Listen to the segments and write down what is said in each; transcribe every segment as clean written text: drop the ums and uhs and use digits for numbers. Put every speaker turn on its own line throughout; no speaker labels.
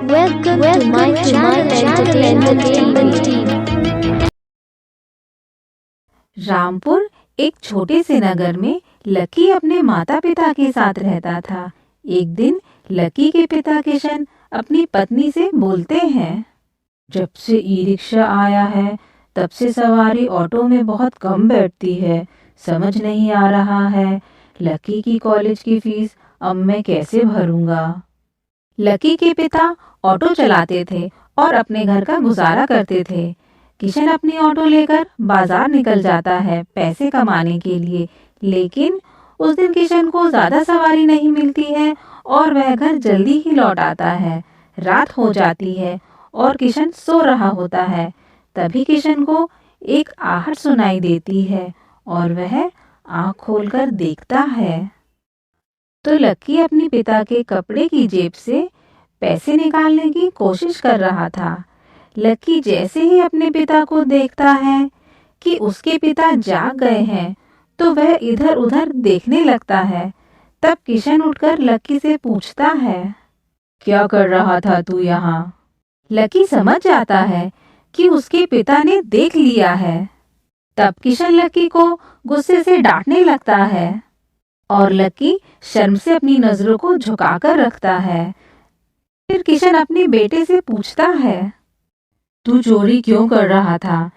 Welcome to my channel Entertainment Team।
Rampur एक छोटे से नगर में लकी अपने माता पिता के साथ रहता था। एक दिन लकी के पिता किशन अपनी पत्नी से बोलते हैं, जब से ई रिक्शा आया है तब से सवारी ऑटो में बहुत कम बैठती है। समझ नहीं आ रहा है लकी की कॉलेज की फीस अब मैं कैसे भरूंगा। लकी के पिता ऑटो चलाते थे और अपने घर का गुजारा करते थे। किशन अपनी ऑटो लेकर बाजार निकल जाता है पैसे कमाने के लिए, लेकिन उस दिन किशन को ज्यादा सवारी नहीं मिलती है और वह घर जल्दी ही लौट आता है। रात हो जाती है और किशन सो रहा होता है। तभी किशन को एक आहट सुनाई देती है और वह आँख खोलकर देखता है तो लकी अपने पिता के कपड़े की जेब से पैसे निकालने की कोशिश कर रहा था। लकी जैसे ही अपने पिता को देखता है कि उसके पिता जाग गए हैं तो वह इधर उधर देखने लगता है। तब किशन उठकर लकी से पूछता है, क्या कर रहा था तू यहाँ? लकी समझ जाता है कि उसके पिता ने देख लिया है। तब किशन लकी को गुस्से से डांटने लगता है और लकी शर्म से अपनी नजरों को झुकाकर रखता है। फिर किशन अपने बेटे से पूछता है, तू चोरी क्यों कर रहा था?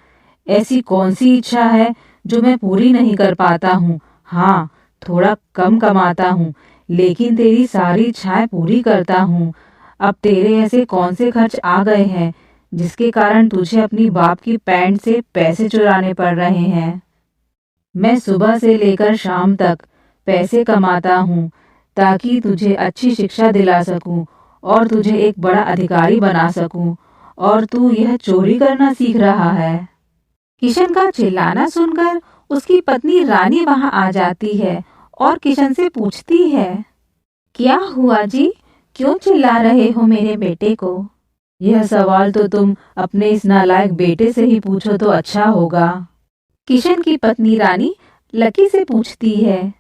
ऐसी कौन सी इच्छा है जो मैं पूरी नहीं कर पाता हूँ? हाँ, थोड़ा कम कमाता हूँ लेकिन तेरी सारी इच्छाएं पूरी करता हूँ। अब तेरे ऐसे कौन से खर्च आ गए हैं जिसके कारण तुझे अपनी बाप की पैंट से पैसे चुराने पड़ रहे हैं? मैं सुबह से लेकर शाम तक पैसे कमाता हूँ ताकि तुझे अच्छी शिक्षा दिला सकूं और तुझे एक बड़ा अधिकारी बना सकूं, और तू यह चोरी करना सीख रहा है। किशन का चिल्लाना सुनकर उसकी पत्नी रानी वहां आ जाती है और किशन से पूछती है, क्या हुआ जी, क्यों चिल्ला रहे हो मेरे बेटे को? यह सवाल तो तुम अपने इस नालायक बेटे से ही पूछो तो अच्छा होगा। किशन की पत्नी रानी लकी से पूछती है,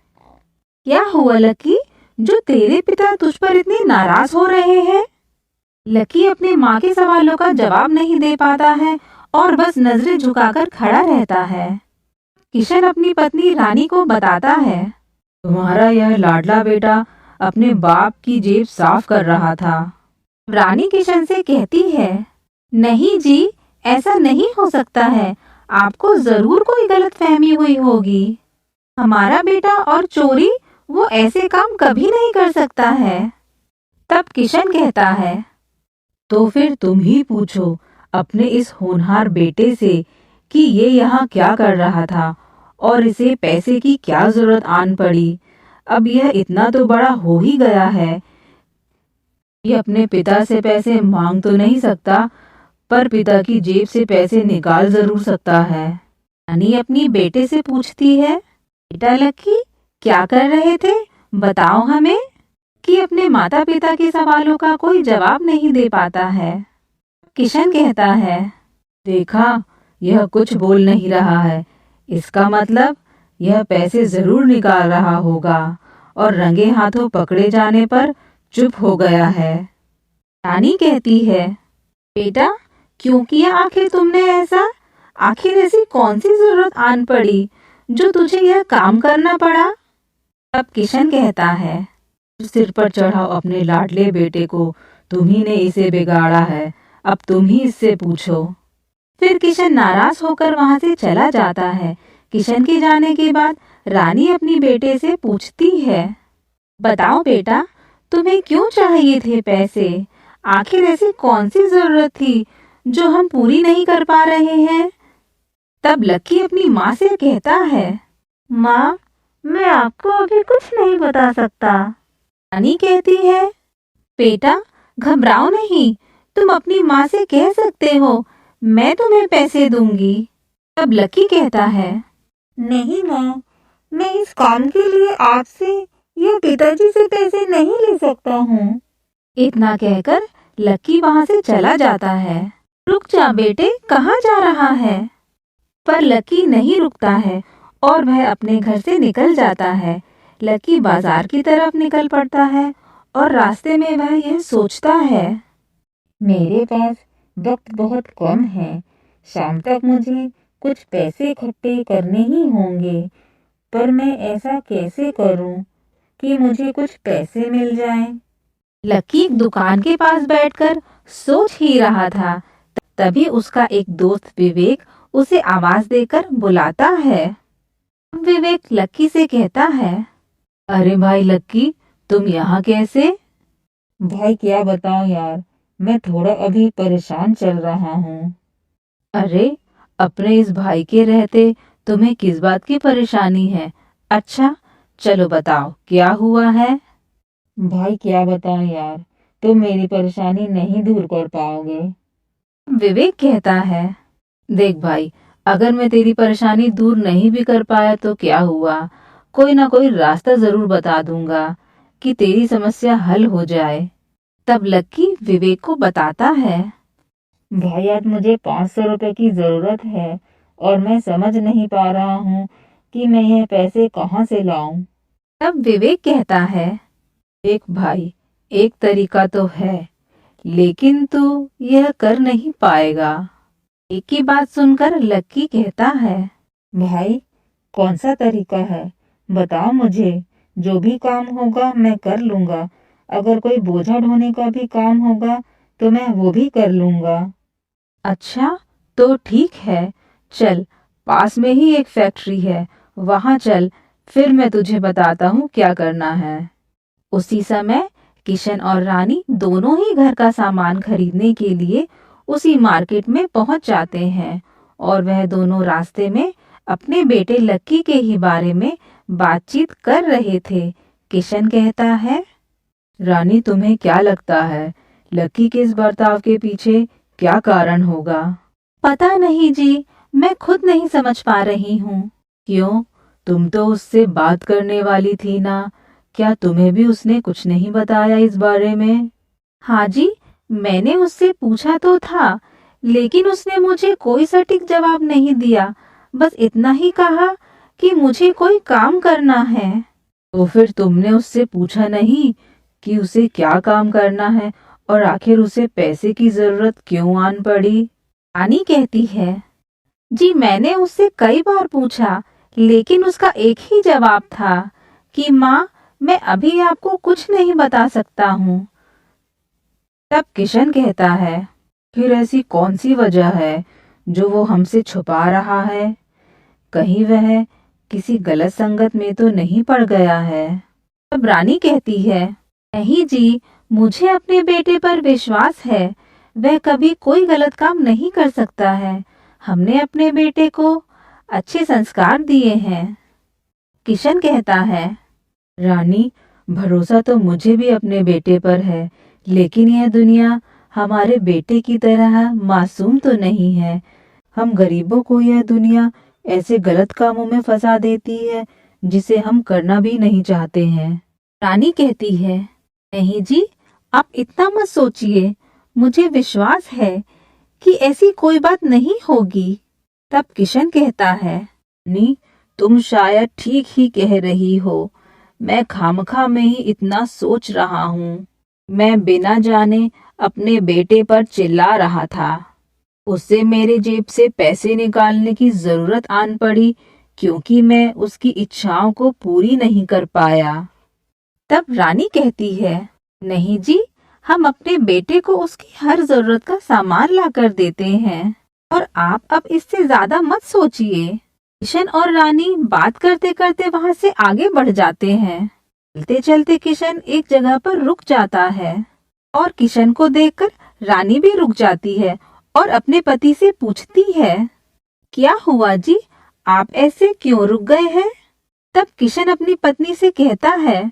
क्या हुआ लकी, जो तेरे पिता तुझ पर इतने नाराज हो रहे हैं? लकी अपने माँ के सवालों का जवाब नहीं दे पाता है और बस नजरें झुकाकर खड़ा रहता है। किशन अपनी पत्नी रानी को बताता है, तुम्हारा यह लाडला बेटा अपने बाप की जेब साफ कर रहा था। रानी किशन से कहती है, नहीं जी, ऐसा नहीं हो सकता है, आपको जरूर कोई गलतफहमी हुई होगी। हमारा बेटा और चोरी वो ऐसे काम कभी नहीं कर सकता है। तब किशन कहता है, तो फिर तुम ही पूछो अपने इस होनहार बेटे से कि ये यहाँ क्या कर रहा था और इसे पैसे की क्या जरूरत आन पड़ी। अब यह इतना तो बड़ा हो ही गया है, ये अपने पिता से पैसे मांग तो नहीं सकता पर पिता की जेब से पैसे निकाल जरूर सकता है। रानी अपनी बेटे से पूछती है, बेटा लकी, क्या कर रहे थे, बताओ हमें। कि अपने माता पिता के सवालों का कोई जवाब नहीं दे पाता है। किशन कहता है, देखा, यह कुछ बोल नहीं रहा है, इसका मतलब यह पैसे जरूर निकाल रहा होगा और रंगे हाथों पकड़े जाने पर चुप हो गया है। रानी कहती है, बेटा, क्यों किया आखिर तुमने ऐसा? आखिर ऐसी कौन सी जरूरत आन पड़ी जो तुझे यह काम करना पड़ा? तब किशन कहता है, सिर पर चढ़ाओ अपने लाडले बेटे को, तुम्ही ने इसे बिगाड़ा है, अब तुम ही इससे पूछो। फिर किशन नाराज होकर वहां से चला जाता है। किशन के जाने के बाद रानी अपनी बेटे से पूछती है, बताओ बेटा, तुम्हें क्यों चाहिए थे पैसे? आखिर ऐसी कौन सी जरूरत थी जो हम पूरी नहीं कर पा रहे हैं? तब लकी अपनी माँ से कहता है, माँ, मैं आपको अभी कुछ नहीं बता सकता। रानी कहती है, बेटा, घबराओ नहीं, तुम अपनी माँ से कह सकते हो, मैं तुम्हें पैसे दूंगी। तब लकी कहता है, नहीं माँ, मैं इस काम के लिए आपसे या पिताजी से पैसे नहीं ले सकता हूँ। इतना कहकर लकी वहां से चला जाता है। रुक जा बेटे, कहाँ जा रहा है? पर लकी नहीं रुकता है और वह अपने घर से निकल जाता है। लकी बाजार की तरफ निकल पड़ता है और रास्ते में वह यह सोचता है, मेरे पास वक्त बहुत कम है। शाम तक मुझे कुछ पैसे इकट्ठे करने ही होंगे, पर मैं ऐसा कैसे करूं कि मुझे कुछ पैसे मिल जाएं? लकी एक दुकान के पास बैठकर सोच ही रहा था। तभी उसका एक दोस्त विवेक उसे आवाज देकर बुलाता है। विवेक लकी से कहता है, अरे भाई लकी, तुम यहाँ कैसे? भाई क्या बताऊं यार, मैं थोड़ा अभी परेशान चल रहा हूँ। अरे, अपने इस भाई के रहते तुम्हें किस बात की परेशानी है? अच्छा, चलो बताओ क्या हुआ है? भाई क्या बताऊं यार, तुम मेरी परेशानी नहीं दूर कर पाओगे। विवेक कहता है, देख भाई, अगर मैं तेरी परेशानी दूर नहीं भी कर पाया तो क्या हुआ, कोई ना कोई रास्ता जरूर बता दूंगा कि तेरी समस्या हल हो जाए। तब लक्की विवेक को बताता है, भाई आज मुझे 500 रुपए की जरूरत है और मैं समझ नहीं पा रहा हूँ कि मैं ये पैसे कहाँ से लाऊं। तब विवेक कहता है, एक भाई, एक तरीका तो है, लेकिन तू यह कर नहीं पाएगा। एक की बात सुनकर लक्की कहता है, भाई कौन सा तरीका है, बताओ मुझे, जो भी काम होगा मैं कर लूंगा। अगर कोई बोझा ढोने का भी काम होगा तो मैं वो भी कर लूंगा। अच्छा, तो ठीक है, चल, पास में ही एक फैक्ट्री है, वहां चल, फिर मैं तुझे बताता हूँ क्या करना है। उसी समय किशन और रानी दोनों ही घर का सामान खरीदने के लिए उसी मार्केट में पहुंच जाते हैं और वह दोनों रास्ते में अपने बेटे लक्की के ही बारे में बातचीत कर रहे थे। किशन कहता है, रानी तुम्हें क्या लगता है, लक्की के इस बर्ताव के पीछे क्या कारण होगा? पता नहीं जी, मैं खुद नहीं समझ पा रही हूँ। क्यों, तुम तो उससे बात करने वाली थी ना, क्या तुम्हें भी उसने कुछ नहीं बताया इस बारे में? हाँ जी, मैंने उससे पूछा तो था, लेकिन उसने मुझे कोई सटीक जवाब नहीं दिया। बस इतना ही कहा कि मुझे कोई काम करना है। तो फिर तुमने उससे पूछा नहीं कि उसे क्या काम करना है और आखिर उसे पैसे की जरूरत क्यों आन पड़ी? रानी कहती है, जी मैंने उससे कई बार पूछा, लेकिन उसका एक ही जवाब था कि माँ, मैं अभी आपको कुछ नहीं बता सकता हूँ। तब किशन कहता है, फिर ऐसी कौन सी वजह है जो वो हमसे छुपा रहा है? कहीं वह किसी गलत संगत में तो नहीं पड़ गया है? तब रानी कहती है, नहीं जी, मुझे अपने बेटे पर विश्वास है, वह कभी कोई गलत काम नहीं कर सकता है। हमने अपने बेटे को अच्छे संस्कार दिए हैं। किशन कहता है, रानी, भरोसा तो मुझे भी अपने बेटे पर है, लेकिन यह दुनिया हमारे बेटे की तरह मासूम तो नहीं है। हम गरीबों को यह दुनिया ऐसे गलत कामों में फंसा देती है जिसे हम करना भी नहीं चाहते हैं। रानी कहती है, नहीं जी, आप इतना मत सोचिए, मुझे विश्वास है कि ऐसी कोई बात नहीं होगी। तब किशन कहता है, रानी, तुम शायद ठीक ही कह रही हो, मैं खामखा में ही इतना सोच रहा हूँ। मैं बिना जाने अपने बेटे पर चिल्ला रहा था, उससे मेरे जेब से पैसे निकालने की जरूरत आन पड़ी क्योंकि मैं उसकी इच्छाओं को पूरी नहीं कर पाया। तब रानी कहती है, नहीं जी, हम अपने बेटे को उसकी हर जरूरत का सामान ला कर देते हैं और आप अब इससे ज्यादा मत सोचिए। किशन और रानी बात करते करते वहां से आगे बढ़ जाते हैं। चलते चलते किशन एक जगह पर रुक जाता है और किशन को देखकर रानी भी रुक जाती है और अपने पति से पूछती है, क्या हुआ जी, आप ऐसे क्यों रुक गए हैं? तब किशन अपनी पत्नी से कहता है,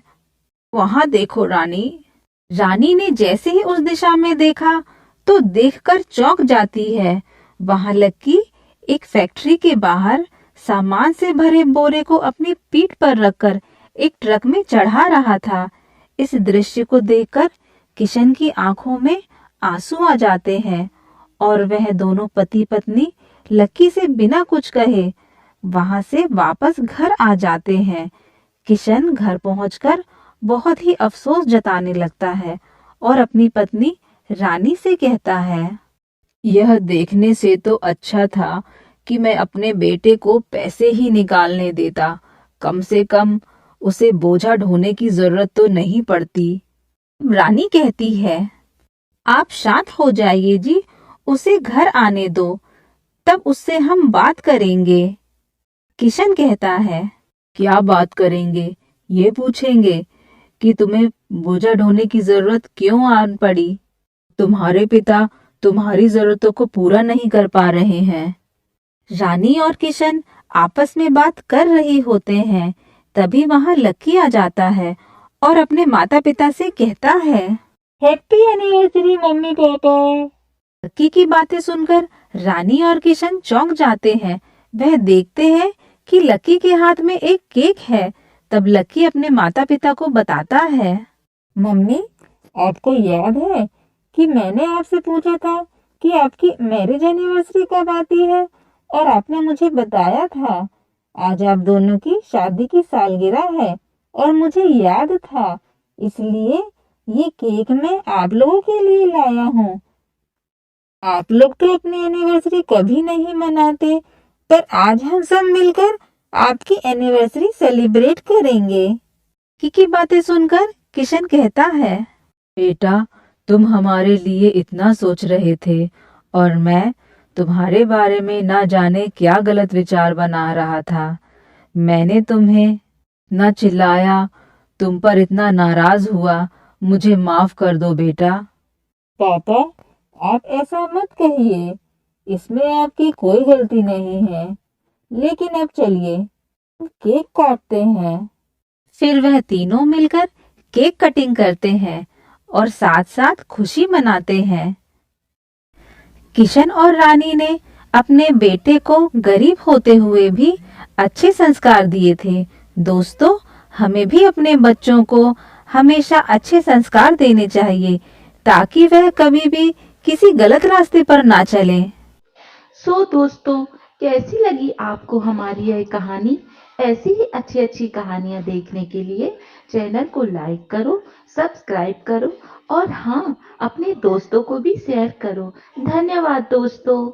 वहां देखो रानी। रानी ने जैसे ही उस दिशा में देखा तो देखकर चौंक जाती है। वहां लक्की एक फैक्ट्री के बाहर सामान से भरे बोरे को अपनी पीठ पर रखकर एक ट्रक में चढ़ा रहा था। इस दृश्य को देखकर किशन की आंखों में आंसू आ जाते हैं और वह दोनों पति पत्नी लक्की से बिना कुछ कहे वहां से वापस घर आ जाते हैं। किशन घर पहुंचकर बहुत ही अफसोस जताने लगता है और अपनी पत्नी रानी से कहता है, यह देखने से तो अच्छा था कि मैं अपने बेटे को पैसे ही निकालने देता। कम से कम उसे बोझा ढोने की जरूरत तो नहीं पड़ती। रानी कहती है, आप शांत हो जाइए जी, उसे घर आने दो, तब उससे हम बात करेंगे। किशन कहता है, क्या बात करेंगे? ये पूछेंगे कि तुम्हें बोझा ढोने की जरूरत क्यों आन पड़ी? तुम्हारे पिता तुम्हारी जरूरतों को पूरा नहीं कर पा रहे हैं। रानी और किशन आपस में बात कर रहे होते हैं। तभी वहां लकी आ जाता है और अपने माता पिता से कहता है, happy anniversary mummy papa. Lucky की बातें सुनकर रानी और किशन चौंक जाते हैं। वह देखते हैं कि लकी के हाथ में एक केक है। तब लकी अपने माता पिता को बताता है, मम्मी, आपको याद है कि मैंने आपसे पूछा था कि आपकी मैरिज एनिवर्सरी कब आती है, और आपने मुझे बताया था आज आप दोनों की शादी की सालगिरह है, और मुझे याद था, इसलिए ये केक मैं आप लोगों के लिए लाया हूँ। आप लोग तो अपनी एनिवर्सरी कभी नहीं मनाते, पर आज हम सब मिलकर आपकी एनिवर्सरी सेलिब्रेट करेंगे। की बातें सुनकर किशन कहता है, बेटा, तुम हमारे लिए इतना सोच रहे थे और मैं तुम्हारे बारे में ना जाने क्या गलत विचार बना रहा था। मैंने तुम्हें न चिल्लाया, तुम पर इतना नाराज हुआ। मुझे माफ कर दो बेटा। पापा, आप ऐसा मत कहिए, इसमें आपकी कोई गलती नहीं है। लेकिन अब चलिए केक काटते हैं। फिर वह तीनों मिलकर केक कटिंग करते हैं और साथ साथ खुशी मनाते हैं। किशन और रानी ने अपने बेटे को गरीब होते हुए भी अच्छे संस्कार दिए थे। दोस्तों, हमें भी अपने बच्चों को हमेशा अच्छे संस्कार देने चाहिए ताकि वह कभी भी किसी गलत रास्ते पर ना चले।
दोस्तों, कैसी लगी आपको हमारी यह कहानी? ऐसी ही अच्छी अच्छी कहानियां देखने के लिए चैनल को लाइक करो, सब्सक्राइब करो और हाँ, अपने दोस्तों को भी शेयर करो। धन्यवाद दोस्तों।